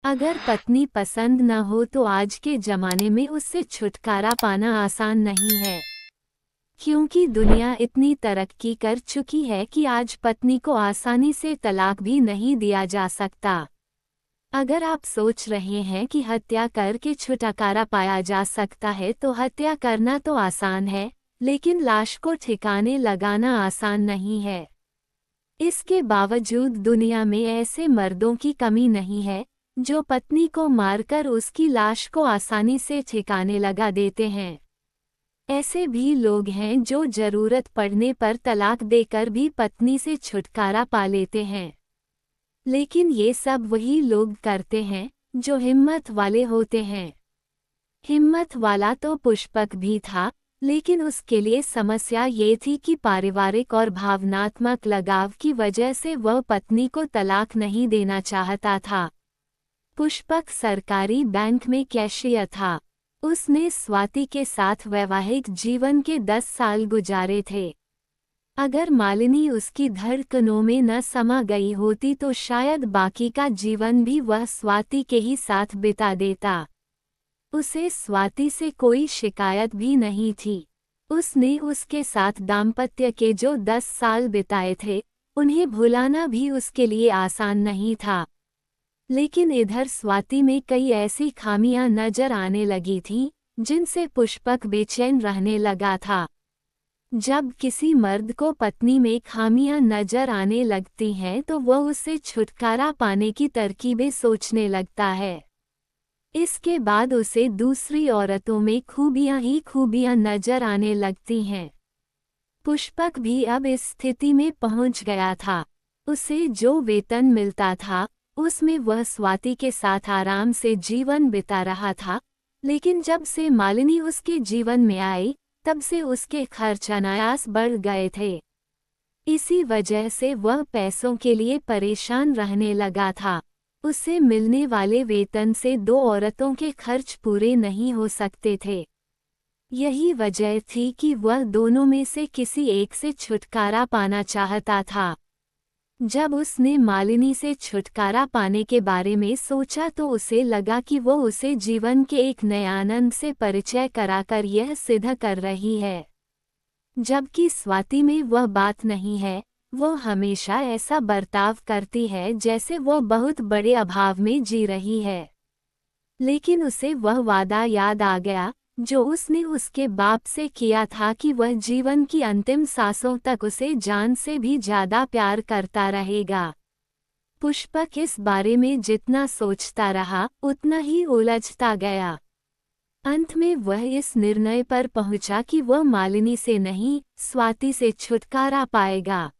अगर पत्नी पसंद न हो तो आज के जमाने में उससे छुटकारा पाना आसान नहीं है, क्योंकि दुनिया इतनी तरक्की कर चुकी है कि आज पत्नी को आसानी से तलाक भी नहीं दिया जा सकता। अगर आप सोच रहे हैं कि हत्या करके छुटकारा पाया जा सकता है तो हत्या करना तो आसान है, लेकिन लाश को ठिकाने लगाना आसान नहीं है। इसके बावजूद दुनिया में ऐसे मर्दों की कमी नहीं है जो पत्नी को मारकर उसकी लाश को आसानी से ठिकाने लगा देते हैं। ऐसे भी लोग हैं जो जरूरत पड़ने पर तलाक देकर भी पत्नी से छुटकारा पा लेते हैं। लेकिन ये सब वही लोग करते हैं जो हिम्मत वाले होते हैं। हिम्मत वाला तो पुष्पक भी था, लेकिन उसके लिए समस्या ये थी कि पारिवारिक और भावनात्मक लगाव की वजह से वह पत्नी को तलाक नहीं देना चाहता था। पुष्पक सरकारी बैंक में कैशियर था। उसने स्वाति के साथ वैवाहिक जीवन के 10 साल गुजारे थे। अगर मालिनी उसकी धड़कनों में न समा गई होती तो शायद बाकी का जीवन भी वह स्वाति के ही साथ बिता देता। उसे स्वाति से कोई शिकायत भी नहीं थी। उसने उसके साथ दाम्पत्य के जो 10 साल बिताए थे, उन्हें भुलाना भी उसके लिए आसान नहीं था। लेकिन इधर स्वाति में कई ऐसी खामियां नजर आने लगी थीं, जिनसे पुष्पक बेचैन रहने लगा था। जब किसी मर्द को पत्नी में खामियां नजर आने लगती हैं तो वह उससे छुटकारा पाने की तरकीबें सोचने लगता है। इसके बाद उसे दूसरी औरतों में खूबियां ही खूबियां नजर आने लगती हैं। पुष्पक भी अब इस स्थिति में पहुंच गया था। उसे जो वेतन मिलता था उसमें वह स्वाति के साथ आराम से जीवन बिता रहा था, लेकिन जब से मालिनी उसके जीवन में आई तब से उसके खर्च अनायास बढ़ गए थे। इसी वजह से वह पैसों के लिए परेशान रहने लगा था। उसे मिलने वाले वेतन से 2 औरतों के खर्च पूरे नहीं हो सकते थे। यही वजह थी कि वह दोनों में से किसी एक से छुटकारा पाना चाहता था। जब उसने मालिनी से छुटकारा पाने के बारे में सोचा तो उसे लगा कि वो उसे जीवन के एक नए आनंद से परिचय कराकर यह सिद्ध कर रही है, जबकि स्वाति में वह बात नहीं है। वो हमेशा ऐसा बर्ताव करती है जैसे वो बहुत बड़े अभाव में जी रही है। लेकिन उसे वह वादा याद आ गया जो उसने उसके बाप से किया था कि वह जीवन की अंतिम सांसों तक उसे जान से भी ज्यादा प्यार करता रहेगा। पुष्पक इस बारे में जितना सोचता रहा उतना ही उलझता गया। अंत में वह इस निर्णय पर पहुंचा कि वह मालिनी से नहीं, स्वाति से छुटकारा पाएगा।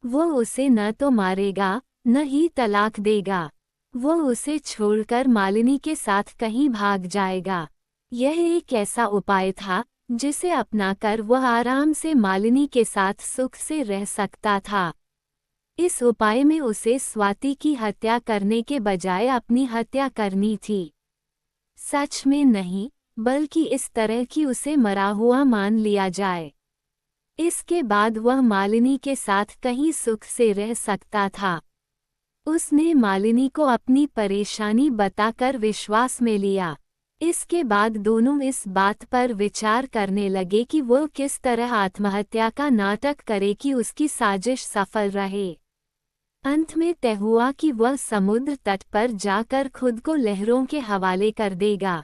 वो उसे न तो मारेगा न ही तलाक देगा। वो उसे छोड़कर मालिनी के साथ कहीं भाग जाएगा। यह एक ऐसा उपाय था जिसे अपनाकर वह आराम से मालिनी के साथ सुख से रह सकता था। इस उपाय में उसे स्वाति की हत्या करने के बजाय अपनी हत्या करनी थी। सच में नहीं, बल्कि इस तरह कि उसे मरा हुआ मान लिया जाए। इसके बाद वह मालिनी के साथ कहीं सुख से रह सकता था। उसने मालिनी को अपनी परेशानी बताकर विश्वास में लिया। इसके बाद दोनों इस बात पर विचार करने लगे कि वो किस तरह आत्महत्या का नाटक करे कि उसकी साजिश सफल रहे। अंत में तय हुआ कि वह समुद्र तट पर जाकर खुद को लहरों के हवाले कर देगा।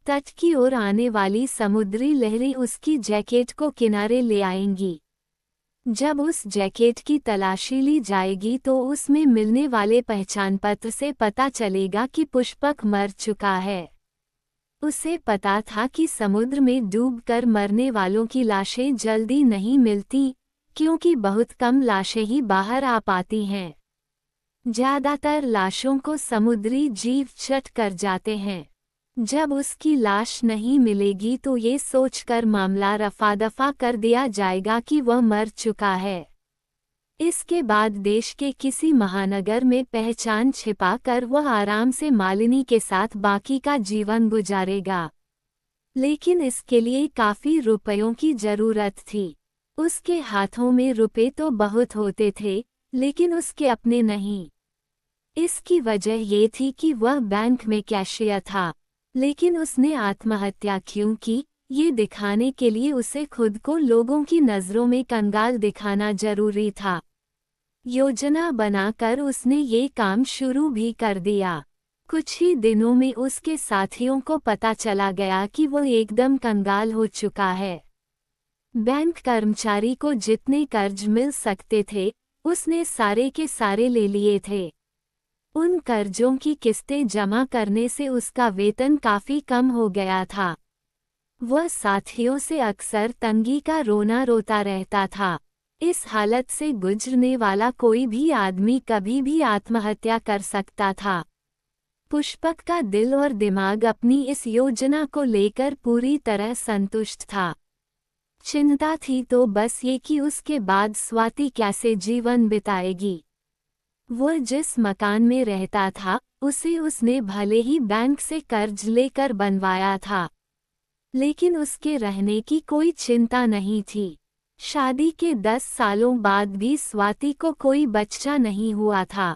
तट की ओर आने वाली समुद्री लहरें उसकी जैकेट को किनारे ले आएंगी। जब उस जैकेट की तलाशी ली जाएगी तो उसमें मिलने वाले पहचान पत्र से पता चलेगा कि पुष्पक मर चुका है। उसे पता था कि समुद्र में डूबकर मरने वालों की लाशें जल्दी नहीं मिलती, क्योंकि बहुत कम लाशें ही बाहर आ पाती हैं। ज्यादातर लाशों को समुद्री जीव चट कर जाते हैं। जब उसकी लाश नहीं मिलेगी तो ये सोचकर मामला रफा-दफा कर दिया जाएगा कि वह मर चुका है। इसके बाद देश के किसी महानगर में पहचान छिपाकर वह आराम से मालिनी के साथ बाकी का जीवन गुजारेगा। लेकिन इसके लिए काफी रुपयों की जरूरत थी। उसके हाथों में रुपए तो बहुत होते थे, लेकिन उसके अपने नहीं। इसकी वजह ये थी कि वह बैंक में कैशियर था, लेकिन उसने आत्महत्या क्यों की, ये दिखाने के लिए उसे खुद को लोगों की नज़रों में कंगाल दिखाना जरूरी था। योजना बनाकर उसने ये काम शुरू भी कर दिया। कुछ ही दिनों में उसके साथियों को पता चला गया कि वो एकदम कंगाल हो चुका है। बैंक कर्मचारी को जितने कर्ज मिल सकते थे, उसने सारे के सारे ले लिए थे। उन कर्जों की किस्तें जमा करने से उसका वेतन काफी कम हो गया था। वह साथियों से अक्सर तंगी का रोना रोता रहता था। इस हालत से गुजरने वाला कोई भी आदमी कभी भी आत्महत्या कर सकता था। पुष्पक का दिल और दिमाग अपनी इस योजना को लेकर पूरी तरह संतुष्ट था। चिंता थी तो बस ये कि उसके बाद स्वाति कैसे जीवन बिताएगी। वह जिस मकान में रहता था, उसे उसने भले ही बैंक से कर्ज लेकर बनवाया था, लेकिन उसके रहने की कोई चिंता नहीं थी। शादी के 10 सालों बाद भी स्वाति को कोई बच्चा नहीं हुआ था।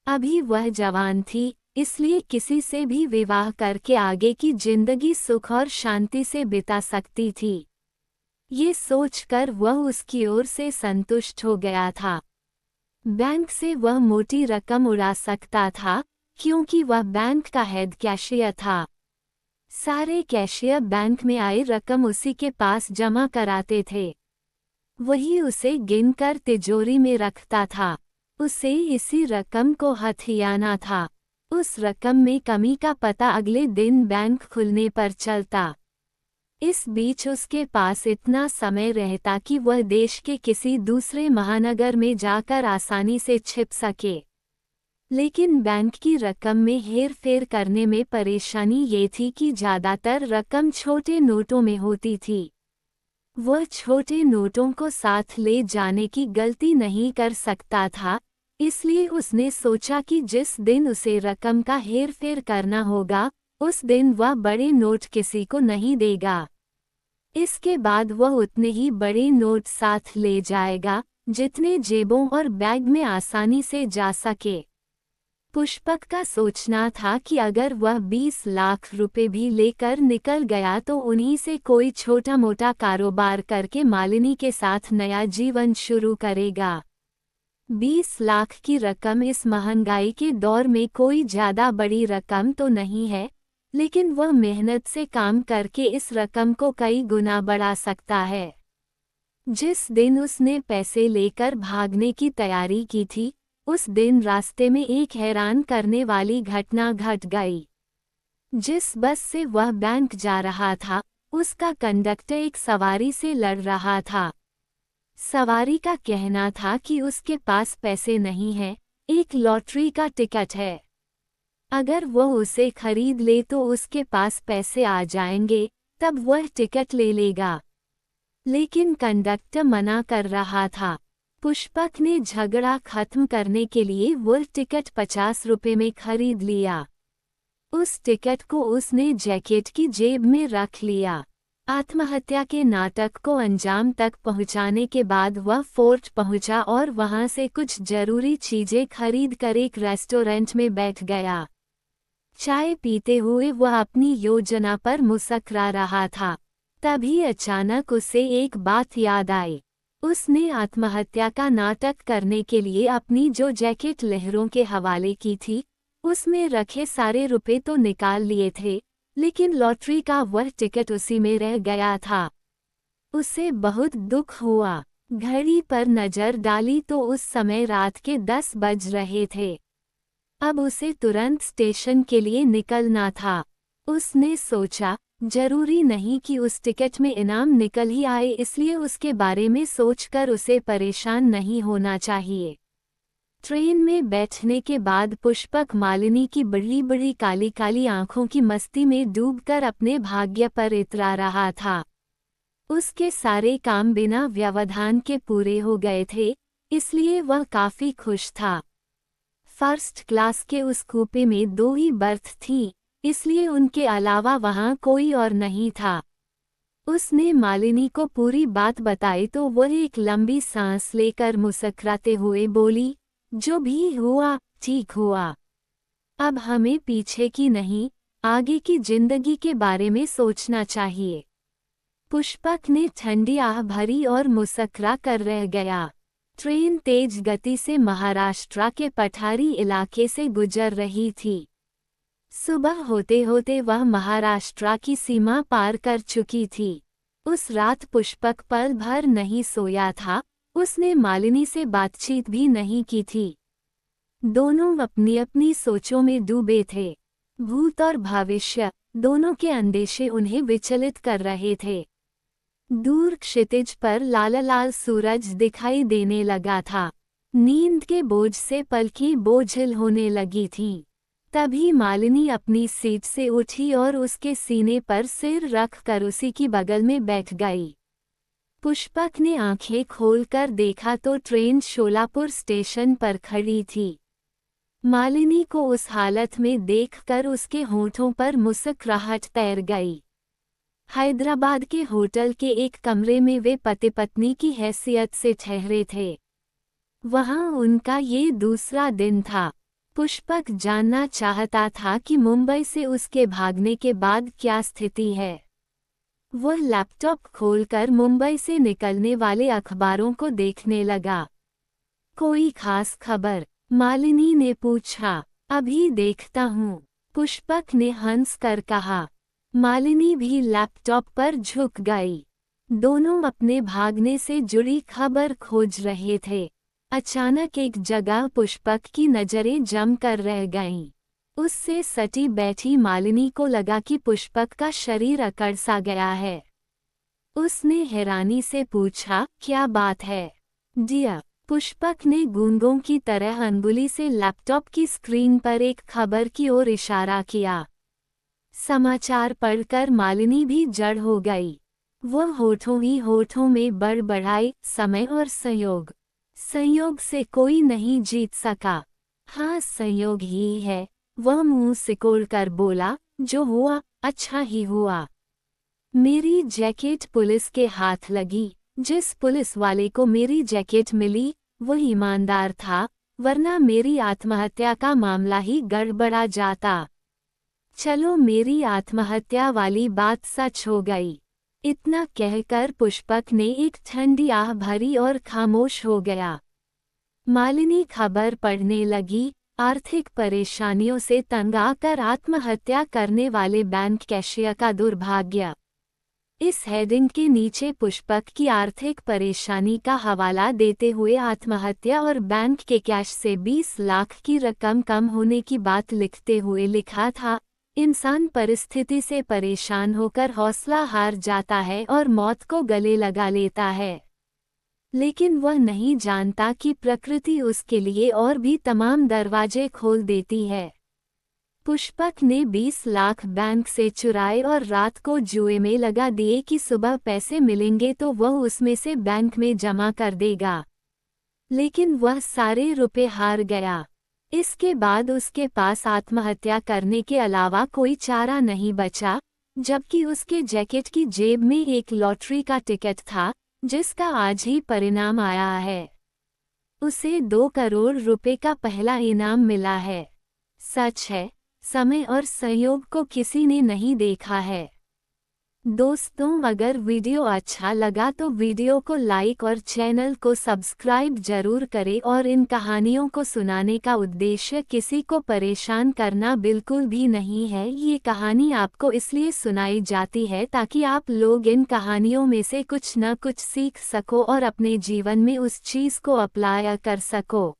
अभी वह जवान थी, इसलिए किसी से भी विवाह करके आगे की जिंदगी सुख और शांति से बिता सकती थी। ये सोचकर वह उसकी ओर से संतुष्ट हो गया था। बैंक से वह मोटी रकम उड़ा सकता था, क्योंकि वह बैंक का हेड कैशियर था। सारे कैशियर बैंक में आई रकम उसी के पास जमा कराते थे। वही उसे गिनकर तिजोरी में रखता था। उसे इसी रकम को हथियाना था। उस रकम में कमी का पता अगले दिन बैंक खुलने पर चलता। इस बीच उसके पास इतना समय रहता कि वह देश के किसी दूसरे महानगर में जाकर आसानी से छिप सके। लेकिन बैंक की रकम में हेरफेर करने में परेशानी ये थी कि ज़्यादातर रकम छोटे नोटों में होती थी। वह छोटे नोटों को साथ ले जाने की गलती नहीं कर सकता था, इसलिए उसने सोचा कि जिस दिन उसे रकम का हेरफेर करना होगा, उस दिन वह बड़े नोट किसी को नहीं देगा। इसके बाद वह उतने ही बड़े नोट साथ ले जाएगा, जितने जेबों और बैग में आसानी से जा सके। पुष्पक का सोचना था कि अगर वह 20 लाख रुपए भी लेकर निकल गया तो उन्हीं से कोई छोटा मोटा कारोबार करके मालिनी के साथ नया जीवन शुरू करेगा। 20 लाख की रकम इस महंगाई के दौर में कोई ज़्यादा बड़ी रकम तो नहीं है, लेकिन वह मेहनत से काम करके इस रकम को कई गुना बढ़ा सकता है। जिस दिन उसने पैसे लेकर भागने की तैयारी की थी, उस दिन रास्ते में एक हैरान करने वाली घटना घट गई। जिस बस से वह बैंक जा रहा था, उसका कंडक्टर एक सवारी से लड़ रहा था। सवारी का कहना था कि उसके पास पैसे नहीं हैं, एक लॉटरी का टिकट है। अगर वह उसे खरीद ले तो उसके पास पैसे आ जाएंगे, तब वह टिकट ले लेगा। लेकिन कंडक्टर मना कर रहा था। पुष्पक ने झगड़ा खत्म करने के लिए वह टिकट 50 रुपए में खरीद लिया। उस टिकट को उसने जैकेट की जेब में रख लिया। आत्महत्या के नाटक को अंजाम तक पहुंचाने के बाद वह फोर्ट पहुंचा और वहां से कुछ जरूरी चीजें खरीद कर एक रेस्टोरेंट में बैठ गया। चाय पीते हुए वह अपनी योजना पर मुस्कुरा रहा था। तभी अचानक उसे एक बात याद आई। उसने आत्महत्या का नाटक करने के लिए अपनी जो जैकेट लहरों के हवाले की थी, उसमें रखे सारे रुपए तो निकाल लिए थे, लेकिन लॉटरी का वह टिकट उसी में रह गया था। उसे बहुत दुख हुआ। घड़ी पर नजर डाली तो उस समय रात के 10 बज रहे थे। अब उसे तुरंत स्टेशन के लिए निकलना था। उसने सोचा, जरूरी नहीं कि उस टिकट में इनाम निकल ही आए, इसलिए उसके बारे में सोचकर उसे परेशान नहीं होना चाहिए। ट्रेन में बैठने के बाद पुष्पक मालिनी की बड़ी बड़ी काली काली आंखों की मस्ती में डूबकर अपने भाग्य पर इतरा रहा था। उसके सारे काम बिना व्यवधान के पूरे हो गए थे, इसलिए वह काफी खुश था। फर्स्ट क्लास के उस कूपे में 2 ही बर्थ थीं, इसलिए उनके अलावा वहां कोई और नहीं था। उसने मालिनी को पूरी बात बताई तो वह एक लंबी सांस लेकर मुस्कुराते हुए बोली, जो भी हुआ ठीक हुआ। अब हमें पीछे की नहीं, आगे की जिंदगी के बारे में सोचना चाहिए। पुष्पक ने ठंडी आह भरी और मुस्कुरा कर रह गया। ट्रेन तेज गति से महाराष्ट्र के पठारी इलाके से गुजर रही थी। सुबह होते होते वह महाराष्ट्र की सीमा पार कर चुकी थी। उस रात पुष्पक पल भर नहीं सोया था, उसने मालिनी से बातचीत भी नहीं की थी। दोनों अपनी अपनी सोचों में डूबे थे। भूत और भविष्य दोनों के अंदेशे उन्हें विचलित कर रहे थे। दूर क्षितिज पर लाल लाल सूरज दिखाई देने लगा था। नींद के बोझ से पलकें बोझिल होने लगी थीं। तभी मालिनी अपनी सीट से उठी और उसके सीने पर सिर रख कर उसी की बगल में बैठ गई। पुष्पक ने आंखें खोलकर देखा तो ट्रेन शोलापुर स्टेशन पर खड़ी थी। मालिनी को उस हालत में देखकर उसके होठों पर मुस्कुराहट तैर गई। हैदराबाद के होटल के एक कमरे में वे पति पत्नी की हैसियत से ठहरे थे। वहां उनका ये दूसरा दिन था। पुष्पक जानना चाहता था कि मुंबई से उसके भागने के बाद क्या स्थिति है। वह लैपटॉप खोलकर मुंबई से निकलने वाले अखबारों को देखने लगा। कोई खास खबर? मालिनी ने पूछा। अभी देखता हूँ, पुष्पक ने हंस कर कहा। मालिनी भी लैपटॉप पर झुक गई। दोनों अपने भागने से जुड़ी खबर खोज रहे थे। अचानक एक जगह पुष्पक की नजरें जम कर रह गईं। उससे सटी बैठी मालिनी को लगा कि पुष्पक का शरीर अकड़ सा गया है। उसने हैरानी से पूछा, क्या बात है डियर? पुष्पक ने गूंगों की तरह अंगुली से लैपटॉप की स्क्रीन पर एक खबर की ओर इशारा किया। समाचार पढ़कर मालिनी भी जड़ हो गई। वह होठों ही होठों में बड़बड़ाई, समय और संयोग। संयोग से कोई नहीं जीत सका। हाँ, संयोग ही है, वह मुंह सिकोड़कर बोला। जो हुआ अच्छा ही हुआ। मेरी जैकेट पुलिस के हाथ लगी। जिस पुलिस वाले को मेरी जैकेट मिली वह ईमानदार था, वरना मेरी आत्महत्या का मामला ही गड़बड़ा जाता। चलो, मेरी आत्महत्या वाली बात सच हो गई। इतना कहकर पुष्पक ने एक ठंडी आह भरी और खामोश हो गया। मालिनी खबर पढ़ने लगी। आर्थिक परेशानियों से तंग आकर आत्महत्या करने वाले बैंक कैशियर का दुर्भाग्य। इस हेडिंग के नीचे पुष्पक की आर्थिक परेशानी का हवाला देते हुए आत्महत्या और बैंक के कैश से 20 लाख की रकम कम होने की बात लिखते हुए लिखा था, इंसान परिस्थिति से परेशान होकर हौसला हार जाता है और मौत को गले लगा लेता है। लेकिन वह नहीं जानता कि प्रकृति उसके लिए और भी तमाम दरवाजे खोल देती है। पुष्पक ने 20 लाख बैंक से चुराए और रात को जुए में लगा दिए कि सुबह पैसे मिलेंगे तो वह उसमें से बैंक में जमा कर देगा। लेकिन वह सारे रुपए हार गया। इसके बाद उसके पास आत्महत्या करने के अलावा कोई चारा नहीं बचा, जबकि उसके जैकेट की जेब में एक लॉटरी का टिकट था, जिसका आज ही परिणाम आया है। उसे 2 करोड़ रुपए का पहला इनाम मिला है। सच है, समय और संयोग को किसी ने नहीं देखा है। दोस्तों, अगर वीडियो अच्छा लगा तो वीडियो को लाइक और चैनल को सब्सक्राइब जरूर करें। और इन कहानियों को सुनाने का उद्देश्य किसी को परेशान करना बिल्कुल भी नहीं है। ये कहानी आपको इसलिए सुनाई जाती है ताकि आप लोग इन कहानियों में से कुछ न कुछ सीख सको और अपने जीवन में उस चीज़ को अप्लाई कर सको।